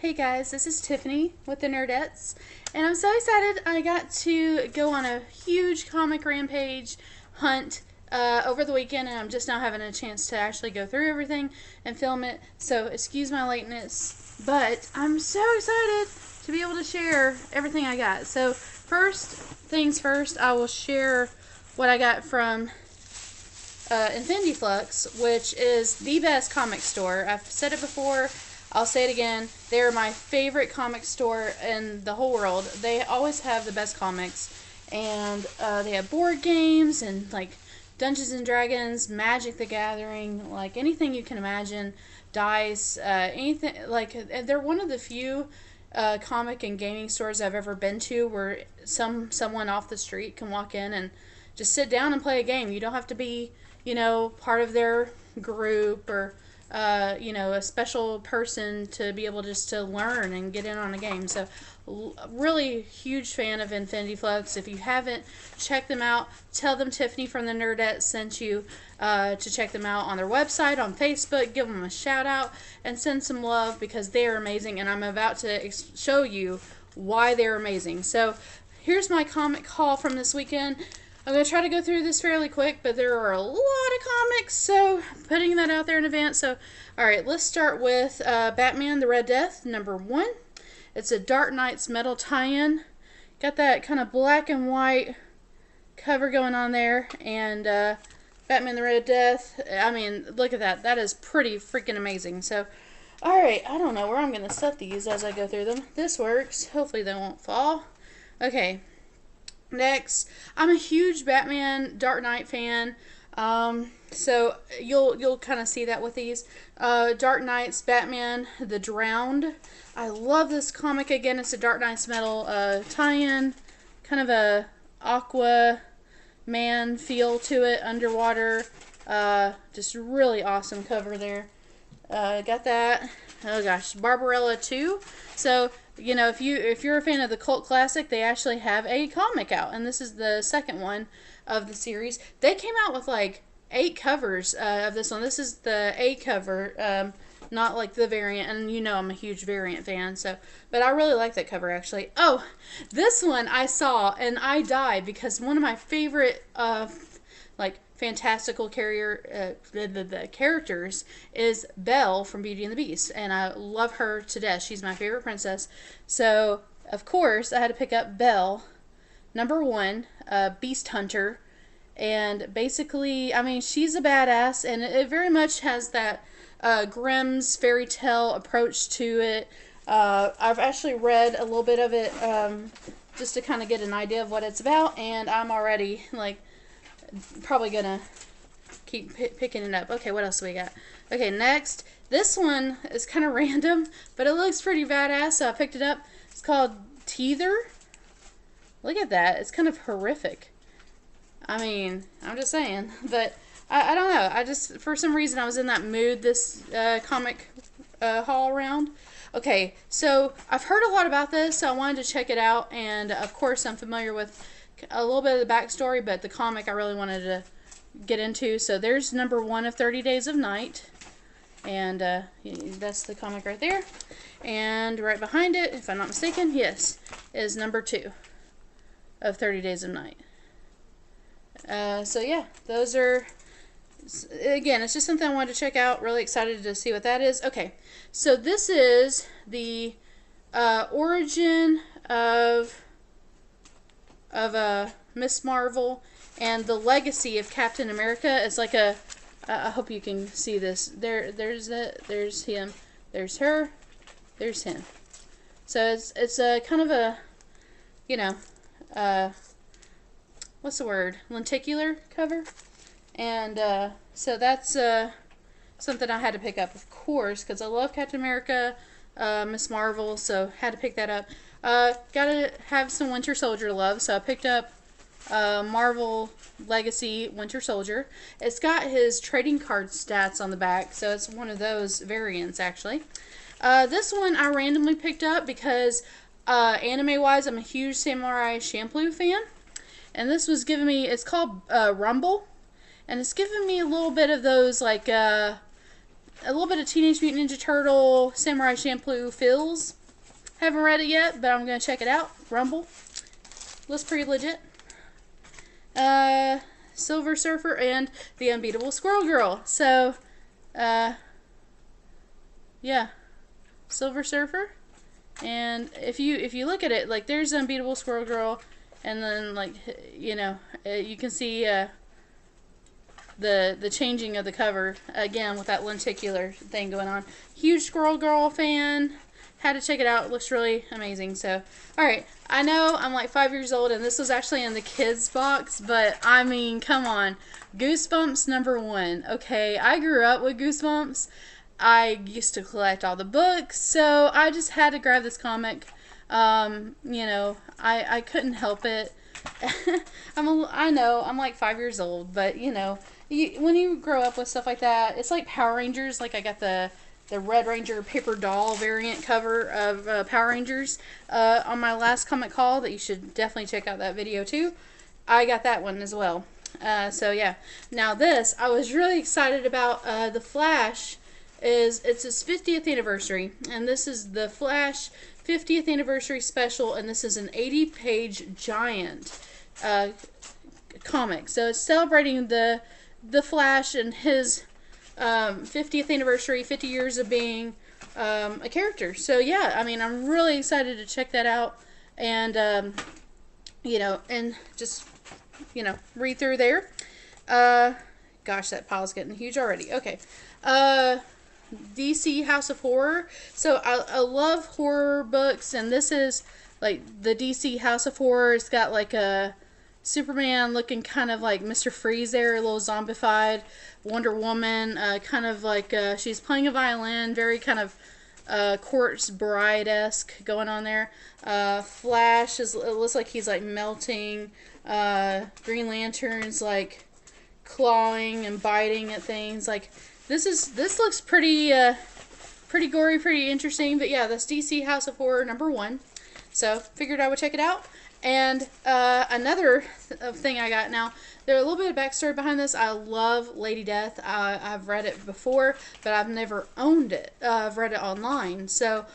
Hey guys, this is Tiffany with the Nerdettes, and I'm so excited I got to go on a huge comic rampage hunt over the weekend, and I'm just now having a chance to actually go through everything and film it, so excuse my lateness, but I'm so excited to be able to share everything I got. So first things first, I will share what I got from Infinity Flux, which is the best comic store. I've said it before, I'll say it again. They're my favorite comic store in the whole world. They always have the best comics, and they have board games and like Dungeons and Dragons, Magic the Gathering, like anything you can imagine, dice, anything. Like, they're one of the few comic and gaming stores I've ever been to where someone off the street can walk in and just sit down and play a game. You don't have to be, part of their group or a special person to be able just to learn and get in on a game. So really huge fan of Infinity Flux. If you haven't checked them out, tell them Tiffany from the Nerdettes sent you to check them out on their website, on Facebook. Give them a shout out and send some love because they are amazing, and I'm about to show you why they're amazing. So here's my comic haul from this weekend. I'm going to try to go through this fairly quick, but there are a lot of comics, so putting that out there in advance. So, alright, let's start with Batman the Red Death, #1. It's a Dark Knight's Metal tie-in. Got that kind of black and white cover going on there, and Batman the Red Death, I mean, look at that. That is pretty freaking amazing. So, alright, I don't know where I'm going to set these as I go through them. This works. Hopefully they won't fall. Okay. Next, I'm a huge Batman Dark Knight fan, so you'll kind of see that with these. Dark Knight's Batman the Drowned. I love this comic. Again, it's a Dark Knight's Metal tie-in, kind of a Aquaman feel to it, underwater. Just really awesome cover there. Got that. Oh gosh, Barbarella 2. So, if you're a fan of the cult classic, they actually have a comic out, and this is the second one of the series. They came out with like 8 covers of this one. This is the A cover, not like the variant, and I'm a huge variant fan, but I really like that cover actually. Oh, this one I saw and I died because one of my favorite fantastical characters is Belle from Beauty and the Beast, and I love her to death. She's my favorite princess. So, of course, I had to pick up Belle, #1, Beast Hunter, and basically, I mean, she's a badass, and it very much has that Grimm's fairy tale approach to it. I've actually read a little bit of it just to kind of get an idea of what it's about, and I'm already, probably gonna keep picking it up. Okay, what else do we got? Okay, next. This one is kind of random, but it looks pretty badass, so I picked it up. It's called Teether. Look at that. It's kind of horrific. I mean, I'm just saying. But I don't know. I just, for some reason, I was in that mood this comic haul round. Okay, so I've heard a lot about this, so I wanted to check it out, and of course I'm familiar with a little bit of the backstory, but the comic I really wanted to get into. So there's #1 of 30 Days of Night, and that's the comic right there. And right behind it, if I'm not mistaken, yes, is #2 of 30 Days of Night. So yeah, those are, again, it's just something I wanted to check out. Really excited to see what that is. Okay, so this is the origin of Miss Marvel and the legacy of Captain America. It's like a, I hope you can see this. There's him, there's her, there's him. So it's a kind of a, what's the word? Lenticular cover, and so that's something I had to pick up, of course, because I love Captain America, Miss Marvel, so had to pick that up. Gotta have some Winter Soldier love, so I picked up Marvel Legacy Winter Soldier. It's got his trading card stats on the back, so it's one of those variants, actually. This one I randomly picked up because anime-wise, I'm a huge Samurai Champloo fan, and this was giving me, it's called Rumble, and it's giving me a little bit of those, a little bit of Teenage Mutant Ninja Turtle Samurai Champloo feels. Haven't read it yet, but I'm going to check it out. Rumble. Looks pretty legit. Silver Surfer and The Unbeatable Squirrel Girl. So, yeah. Silver Surfer. And if you look at it, like, there's Unbeatable Squirrel Girl, and then, like, you know, you can see the changing of the cover again with that lenticular thing going on. Huge Squirrel Girl fan. Had to check it out. It looks really amazing. So, alright. I know I'm like 5 years old, and this was actually in the kids box, but I mean, come on. Goosebumps #1. Okay, I grew up with Goosebumps. I used to collect all the books, so I just had to grab this comic. You know, I couldn't help it. I know, I'm like 5 years old, but you know, when you grow up with stuff like that, it's like Power Rangers. Like, I got the Red Ranger paper doll variant cover of Power Rangers on my last comic haul that you should definitely check out that video too. I got that one as well. So yeah. Now this, I was really excited about. The Flash it's his 50th anniversary, and this is the Flash 50th anniversary special, and this is an 80-page giant comic. So it's celebrating the Flash and his 50th anniversary, 50 years of being a character. So yeah, I mean, I'm really excited to check that out, and you know, and just, you know, read through there. Gosh, that pile's getting huge already. Okay. DC House of Horror. So I love horror books, and this is like the DC House of Horror. It's got like a Superman looking kind of like Mr. Freeze there, a little zombified. Wonder Woman, kind of like she's playing a violin, very kind of Corpse Bride-esque going on there. Flash, it looks like he's like melting. Green Lantern's like clawing and biting at things. Like, this looks pretty pretty gory, pretty interesting. But yeah, that's DC House of Horror #1. So figured I would check it out. And another thing I got now, there's a little bit of backstory behind this. I love Lady Death. I've read it before, but I've never owned it. I've read it online. So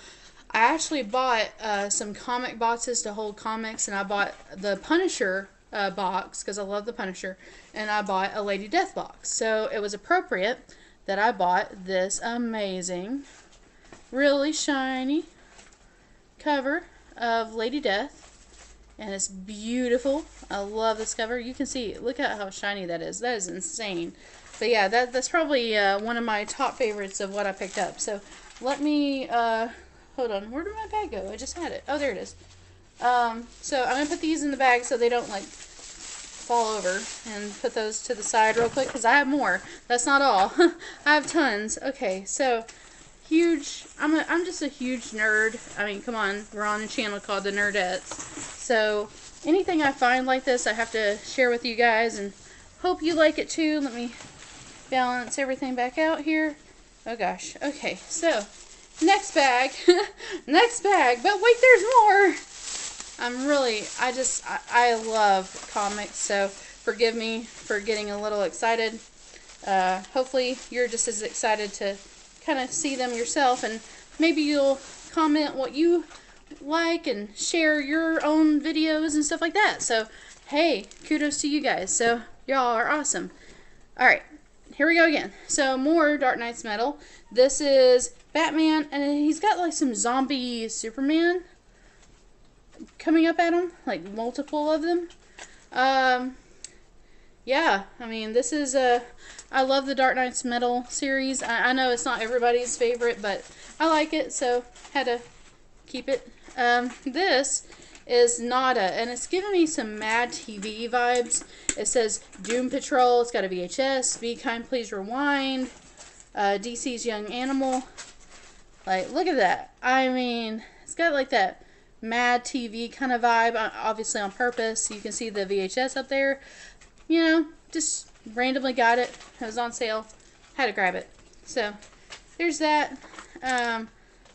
I actually bought some comic boxes to hold comics, and I bought the Punisher box because I love the Punisher, and I bought a Lady Death box. So it was appropriate that I bought this amazing, really shiny cover of Lady Death. And it's beautiful. I love this cover. You can see, look at how shiny that is. That is insane. But yeah, that's probably one of my top favorites of what I picked up. So let me, hold on. Where did my bag go? I just had it. Oh, there it is. So I'm going to put these in the bag so they don't like fall over, and put those to the side real quick because I have more. That's not all. I have tons. Okay, so huge. I'm just a huge nerd. I mean, come on. We're on a channel called the Nerdettes. So anything I find like this, I have to share with you guys, and hope you like it too. Let me balance everything back out here. Oh gosh. Okay, so next bag. Next bag. But wait, there's more. I love comics, so forgive me for getting a little excited. Hopefully you're just as excited to kind of see them yourself, and maybe you'll comment what you like and share your own videos and stuff like that. So hey, kudos to you guys. So y'all are awesome. Alright, here we go again. So more Dark Knight's Metal. This is Batman, and he's got like some zombie Superman coming up at him, like multiple of them. Yeah, I mean, this is I love the Dark Knight's Metal series. I know it's not everybody's favorite, but I like it, so had to keep it. This is Nada, and it's giving me some Mad TV vibes. It says Doom Patrol. It's got a VHS. Be Kind, Please Rewind. DC's Young Animal. Like, look at that. I mean, it's got like that Mad TV kind of vibe, obviously on purpose. You can see the VHS up there. You know, just randomly got it. It was on sale. Had to grab it. So, there's that.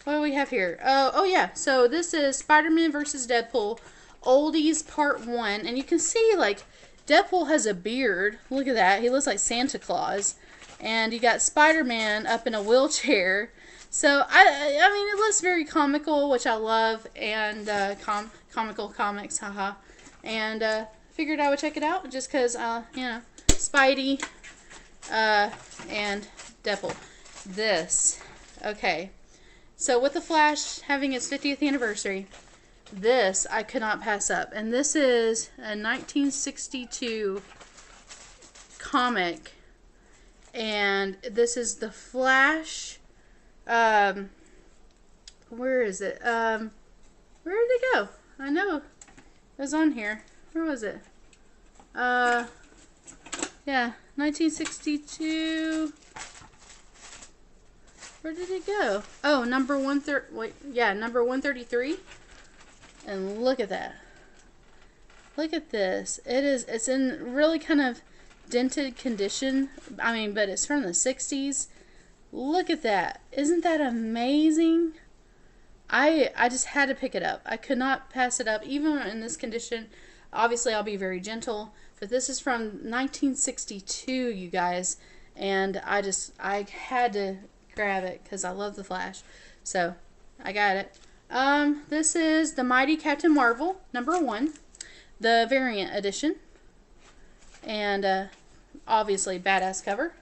What do we have here? Oh yeah, so this is Spider-Man vs. Deadpool, Oldies Part 1. And you can see, like, Deadpool has a beard. Look at that. He looks like Santa Claus. And you got Spider-Man up in a wheelchair. So, I mean, it looks very comical, which I love, and comical comics, haha. And figured I would check it out just because, you know, Spidey and Deadpool. This. Okay. So, with the Flash having its 50th anniversary, this I could not pass up. And this is a 1962 comic. And this is the Flash. Where is it? Where did it go? I know it was on here. Where was it? Yeah, 1962. Where did it go? Oh, number 130. Wait, yeah, number 133. And look at that. Look at this. It's in really kind of dented condition. I mean, but it's from the 60s. Look at that. Isn't that amazing? I just had to pick it up. I could not pass it up, even in this condition. Obviously, I'll be very gentle, but this is from 1962, you guys, and I had to grab it because I love the Flash, so I got it. This is the Mighty Captain Marvel #1, the variant edition, and obviously badass cover.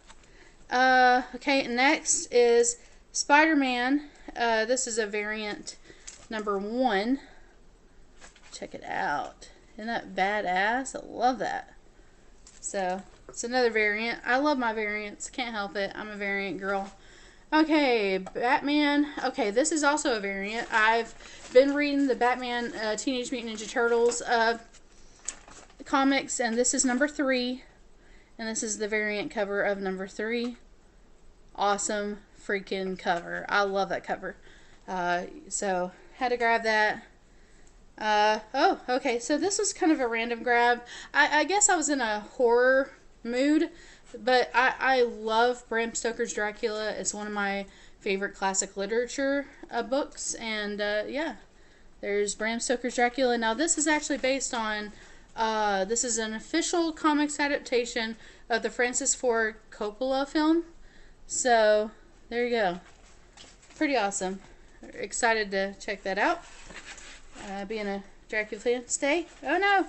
Okay, next is Spider-Man. This is a variant #1. Check it out. Isn't that badass? I love that. So, it's another variant. I love my variants. Can't help it. I'm a variant girl. Okay, Batman. Okay, this is also a variant. I've been reading the Batman Teenage Mutant Ninja Turtles comics, and this is #3. And this is the variant cover of #3. Awesome freaking cover. I love that cover. So, had to grab that. Oh, okay. So this was kind of a random grab. I guess I was in a horror mood, but I love Bram Stoker's Dracula. It's one of my favorite classic literature books. And yeah, there's Bram Stoker's Dracula. Now this is actually based on, this is an official comics adaptation of the Francis Ford Coppola film. So there you go. Pretty awesome. Excited to check that out. Being a Dracula fan. Stay. Oh no.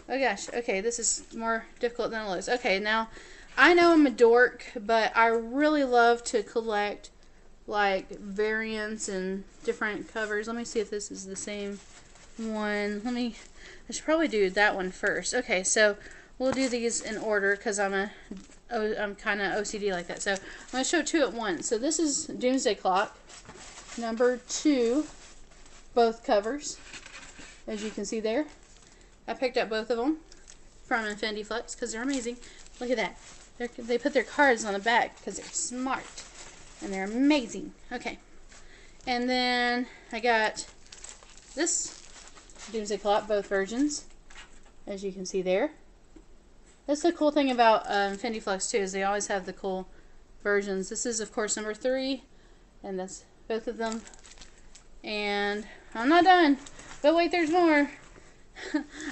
Oh gosh. Okay, this is more difficult than it looks. Okay, now I know I'm a dork, but I really love to collect like variants and different covers. Let me see if this is the same one. I should probably do that one first. Okay, so we'll do these in order because I'm kind of OCD like that. So I'm going to show two at once. So this is Doomsday Clock, #2, both covers, as you can see there. I picked up both of them from Infinity Flux because they're amazing. Look at that. They put their cards on the back because they're smart. And they're amazing. Okay. And then I got this Doomsday Clock, both versions, as you can see there. That's the cool thing about Infinity Flux too, is they always have the cool versions. This is, of course, #3, and that's both of them. And I'm not done. But wait, there's more.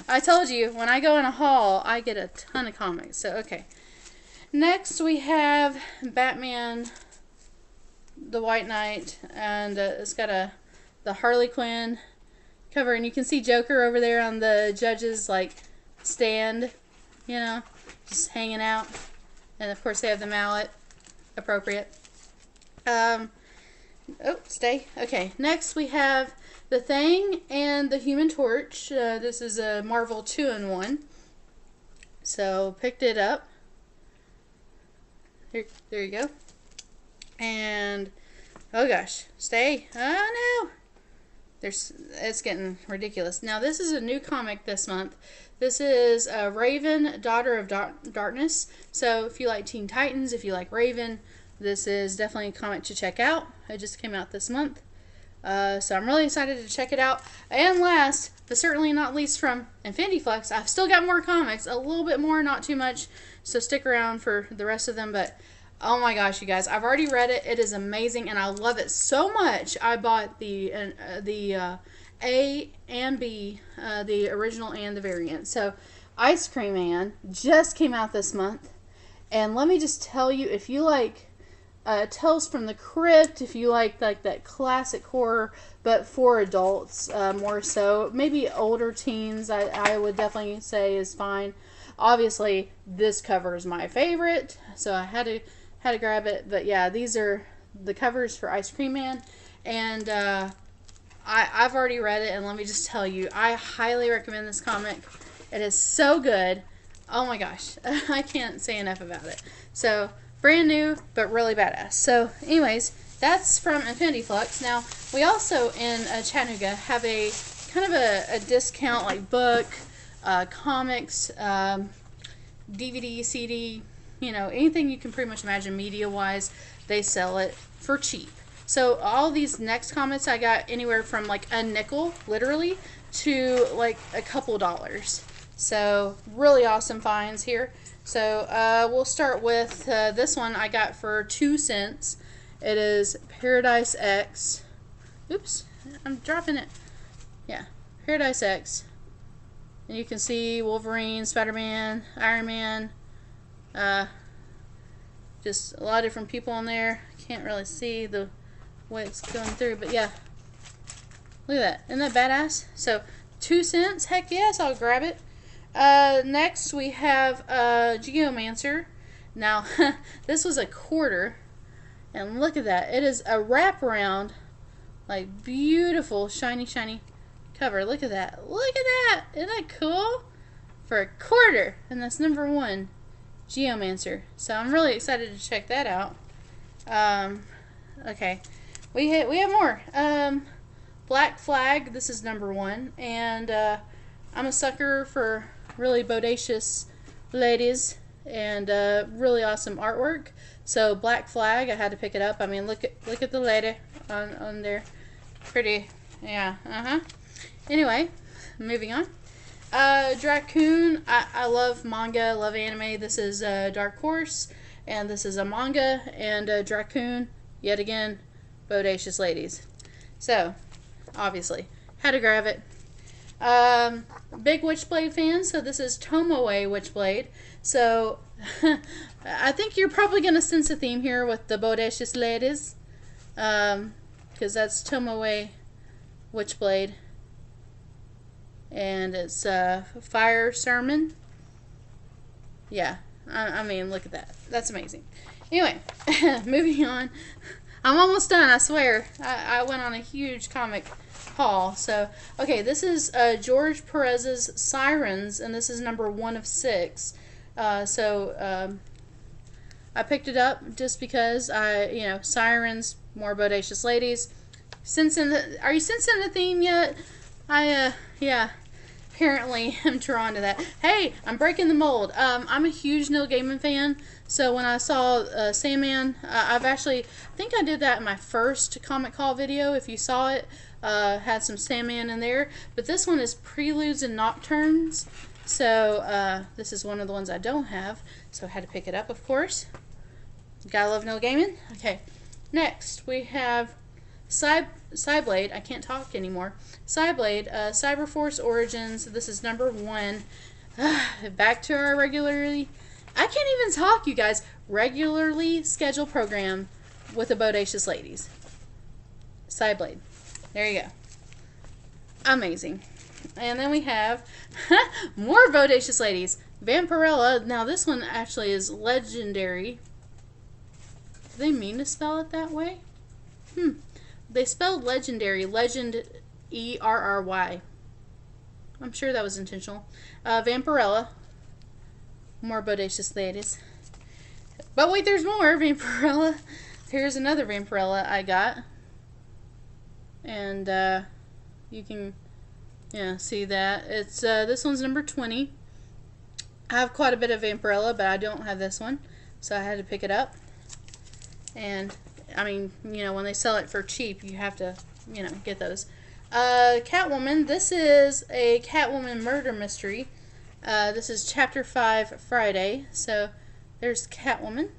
I told you, when I go in a haul, I get a ton of comics. So, okay. Next, we have Batman, the White Knight, and it's got the Harley Quinn cover, and you can see Joker over there on the judge's like stand, you know, just hanging out. And of course, they have the mallet, appropriate. Oh, stay. Okay, next we have the Thing and the Human Torch. This is a Marvel 2-in-1. So, picked it up. Here, there you go. And, oh gosh, stay. Oh no! It's getting ridiculous. Now, this is a new comic this month. This is Raven, Daughter of Darkness. So, if you like Teen Titans, if you like Raven, this is definitely a comic to check out. It just came out this month. So I'm really excited to check it out. And last, but certainly not least from Infinity Flux, I've still got more comics. A little bit more, not too much. So stick around for the rest of them. But oh my gosh, you guys, I've already read it. It is amazing, and I love it so much. I bought the A and B, the original and the variant. So Ice Cream Man just came out this month. And let me just tell you, if you like Tales from the Crypt, if you like that classic horror, but for adults more so, maybe older teens, I would definitely say is fine. Obviously, this cover is my favorite, so I had to grab it. But yeah, these are the covers for Ice Cream Man, and I've already read it, and let me just tell you, I highly recommend this comic. It is so good. Oh my gosh, I can't say enough about it. So, brand new, but really badass. So, anyways, that's from Infinity Flux. Now, we also in Chattanooga have a kind of a discount, like book, comics, DVD, CD, you know, anything you can pretty much imagine media-wise, they sell it for cheap. So, all these next comics I got anywhere from like a nickel, literally, to like a couple dollars. So, really awesome finds here. So, we'll start with this one I got for 2 cents. It is Paradise X. Oops, I'm dropping it. Yeah, Paradise X. And you can see Wolverine, Spider-Man, Iron Man. Just a lot of different people in there. Can't really see the way it's going through, but yeah. Look at that. Isn't that badass? So, 2 cents. Heck yes, I'll grab it. Next we have Geomancer. Now, this was a quarter, and look at that. It is a wraparound, like beautiful, shiny cover. Look at that. Look at that. Isn't that cool? For a quarter, and that's number 1, Geomancer. So I'm really excited to check that out. Okay, we have more. Black Flag. This is number 1, and I'm a sucker for really bodacious ladies and really awesome artwork. So Black Flag, I had to pick it up. I mean, look at the lady on there, pretty. Yeah. Anyway, moving on. Dracoon. I love manga, love anime. This is Dark Horse, and this is a manga. And Dracoon, yet again, bodacious ladies. So, obviously, had to grab it. Big Witchblade fans, so this is Tomoe Witchblade. So, I think you're probably going to sense a theme here with the bodacious ladies, because that's Tomoe Witchblade. And it's Fire Sermon. Yeah, I mean, look at that. That's amazing. Anyway, moving on. I'm almost done, I swear. I went on a huge comic haul. So, okay, this is George Perez's Sirens, and this is number 1 of 6. I picked it up just because Sirens, more bodacious ladies. Are you sensing the theme yet? Yeah, apparently I'm drawn to that. Hey, I'm breaking the mold. I'm a huge Neil Gaiman fan, so when I saw Sandman, I think I did that in my first comic haul video. If you saw it, had some Sandman in there, but this one is Preludes and Nocturnes, so this is one of the ones I don't have, so I had to pick it up, of course. Gotta love Neil Gaiman. Okay, next we have Cyblade. I can't talk anymore. Cyblade, Cyberforce Origins. This is number 1. Back to our regularly, I can't even talk, you guys. Regularly scheduled program with the bodacious ladies. Cyblade. There you go. Amazing. And then we have more bodacious ladies. Vampirella. Now this one actually is legendary. Do they mean to spell it that way? They spelled legendary, legend, E-R-R-Y. I'm sure that was intentional. Vampirella. More bodacious ladies. But wait, there's more Vampirella. Here's another Vampirella I got. And you can see that. It's this one's number 20. I have quite a bit of Vampirella, but I don't have this one. So I had to pick it up. And I mean, when they sell it for cheap, you have to, get those. Catwoman. This is a Catwoman murder mystery. This is Chapter 5 Friday. So, there's Catwoman.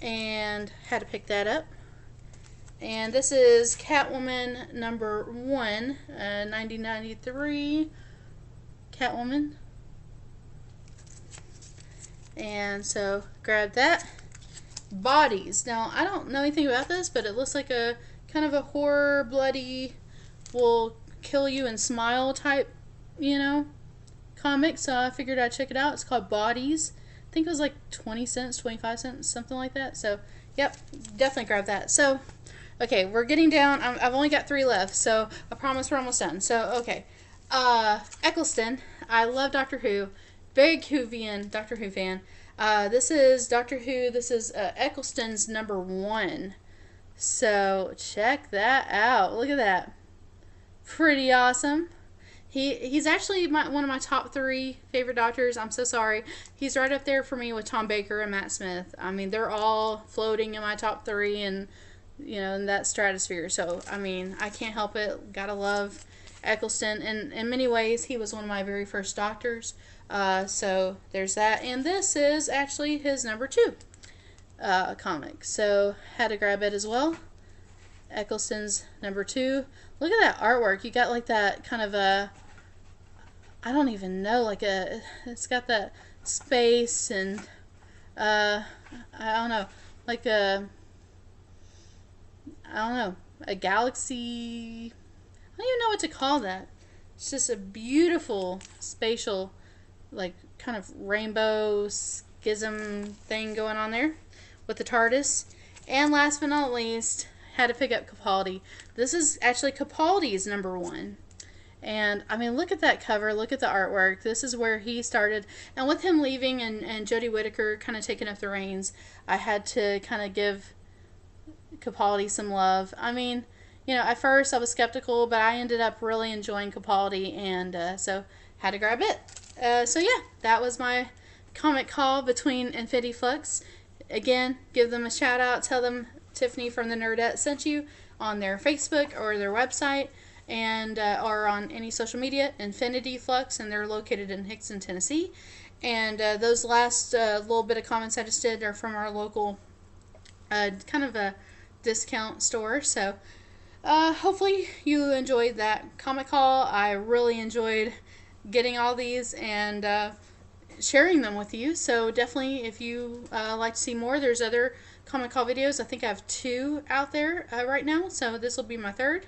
And had to pick that up. And this is Catwoman number 1, 1993. Catwoman. And so grab that. Bodies. Now, I don't know anything about this, but it looks like a kind of a horror, bloody, will kill you and smile type, you know, comic. So I figured I'd check it out. It's called Bodies. I think it was like 20 cents, 25 cents, something like that. So, yep, definitely grab that. So, okay, we're getting down. I've only got 3 left, so I promise we're almost done. So, okay. Eccleston. I love Doctor Who. Big Whovian, Doctor Who fan. This is Doctor Who. This is Eccleston's #1. So, check that out. Look at that. Pretty awesome. He's actually one of my top 3 favorite doctors. I'm so sorry. He's right up there for me with Tom Baker and Matt Smith. I mean, they're all floating in my top 3 and, you know, in that stratosphere. So, I mean, I can't help it. Gotta love Eccleston. And in many ways, he was one of my very first doctors. So, there's that. And this is actually his #2 comic. So, had to grab it as well. Eccleston's #2. Look at that artwork. You got like that kind of a, I don't even know, like it's got that space and, I don't know, like I don't know, a galaxy, I don't even know what to call that. It's just a beautiful spatial, like kind of rainbow schism thing going on there with the TARDIS. And last but not least, had to pick up Capaldi. This is actually Capaldi's #1. And, I mean, look at that cover. Look at the artwork. This is where he started. And with him leaving and Jodie Whittaker kind of taking up the reins, I had to kind of give Capaldi some love. I mean, you know, at first I was skeptical, but I ended up really enjoying Capaldi, and so had to grab it. So, yeah, that was my comic haul between Infinity Flux. Again, give them a shout out. Tell them Tiffany from the Nerdettes sent you on their Facebook or their website, and or on any social media, Infinity Flux, and they're located in Hickson, Tennessee. And those last little bit of comments I just did are from our local kind of a discount store. So hopefully you enjoyed that comic haul. I really enjoyed getting all these and sharing them with you. So definitely, if you like to see more, there's other comic haul videos. I think I have 2 out there right now, so this will be my 3rd.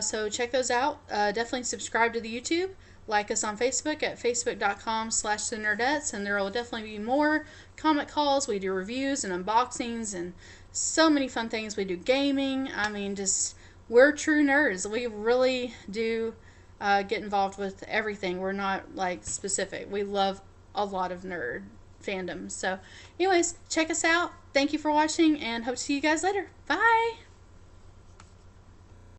So check those out. Definitely subscribe to the YouTube. Like us on Facebook at facebook.com/thenerdettes, and there will definitely be more comic hauls. We do reviews and unboxings and so many fun things. We do gaming. I mean, just, we're true nerds. We really do get involved with everything. We're not like specific. We love a lot of nerd fandom. So anyways, check us out. Thank you for watching, and hope to see you guys later. Bye!